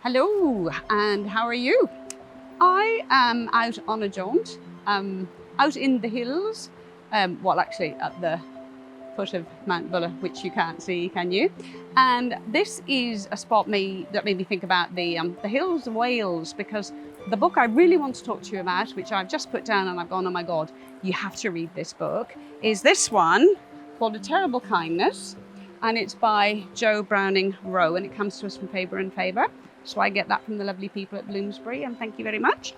Hello, and how are you? I am out on a jaunt, out in the hills, well actually at the foot of Mount Buller, which you can't see, can you? And this is a spot that made me think about the hills of Wales, because the book I really want to talk to you about, which I've just put down and I've gone, oh my God, you have to read this book, is this one called A Terrible Kindness, and it's by Jo Browning Wroe, and it comes to us from favour. So I get that from the lovely people at Bloomsbury, and thank you very much.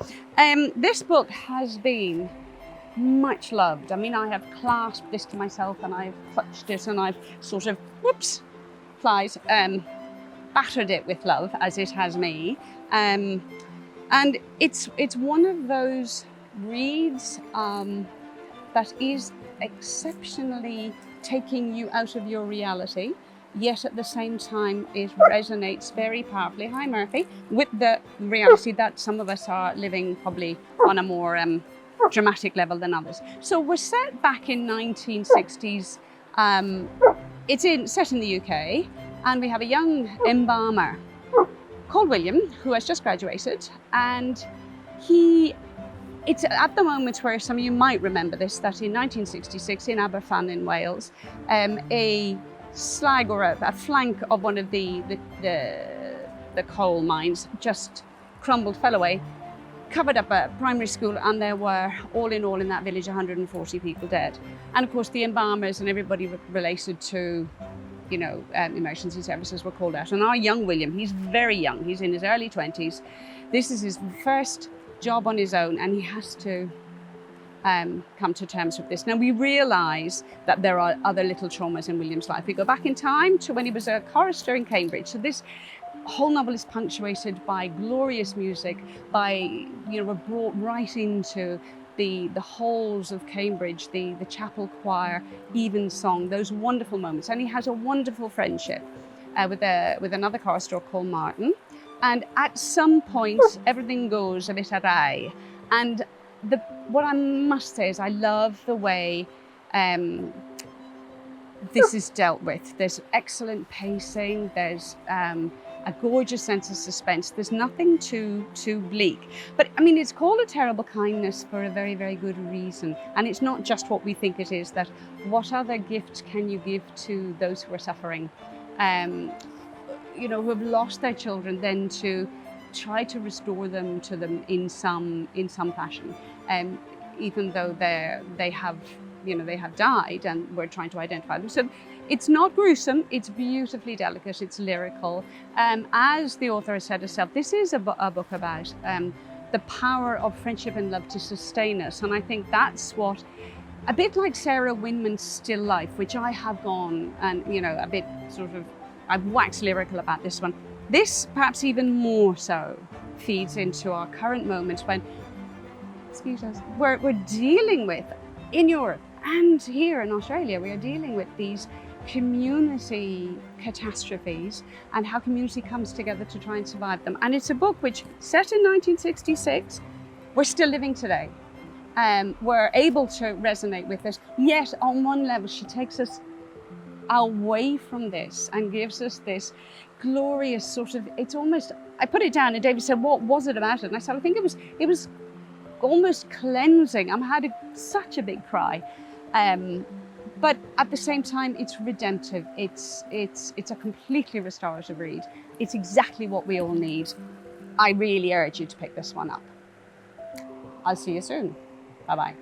This book has been much loved. I mean, I have clasped this to myself and I've clutched it and I've sort of, whoops, flies, battered it with love, as it has me. And it's one of those reads that is exceptionally taking you out of your reality, yet at the same time it resonates very powerfully, hi Murphy, with the reality that some of us are living probably on a more dramatic level than others. So we're set back in 1960s. It's set in the UK, and we have a young embalmer called William who has just graduated, and it's at the moment where some of you might remember this, that in 1966 in Aberfan in Wales, a slag or a flank of one of the coal mines just crumbled, fell away, covered up a primary school, and there were, all in that village, 140 people dead. And of course the embalmers and everybody related to, you know, emergency services were called out. And our young William, he's very young, he's in his early 20s. This is his first job on his own, and he has to come to terms with this. Now we realise that there are other little traumas in William's life. We go back in time to when he was a chorister in Cambridge. So this whole novel is punctuated by glorious music, by, you know, we're brought right into the halls of Cambridge, the chapel choir, evensong, those wonderful moments. And he has a wonderful friendship with another chorister called Martin. And at some point, everything goes a bit awry. And what I must say is I love the way this is dealt with. There's excellent pacing, there's a gorgeous sense of suspense. There's nothing too bleak. But I mean, it's called A Terrible Kindness for a very, very good reason. And it's not just what we think it is, that what other gifts can you give to those who are suffering, you know, who have lost their children, then to try to restore them to them in some fashion, even though they have died, and we're trying to identify them. So it's not gruesome, it's beautifully delicate, it's lyrical. As the author has said herself, this is a book about the power of friendship and love to sustain us. And I think that's what, a bit like Sarah Winman's Still Life, which I have gone and, you know, a bit sort of, I've waxed lyrical about this one. This, perhaps even more so, feeds into our current moment when, excuse us, we're dealing with, in Europe and here in Australia, we are dealing with these community catastrophes and how community comes together to try and survive them. And it's a book which, set in 1966, we're still living today. We're able to resonate with this. Yet, on one level, she takes us away from this and gives us this glorious sort of, it's almost, I put it down and David said, what was it about it? And I said, I think it was almost cleansing. I had such a big cry. But at the same time, it's redemptive. It's a completely restorative read. It's exactly what we all need. I really urge you to pick this one up. I'll see you soon. Bye-bye.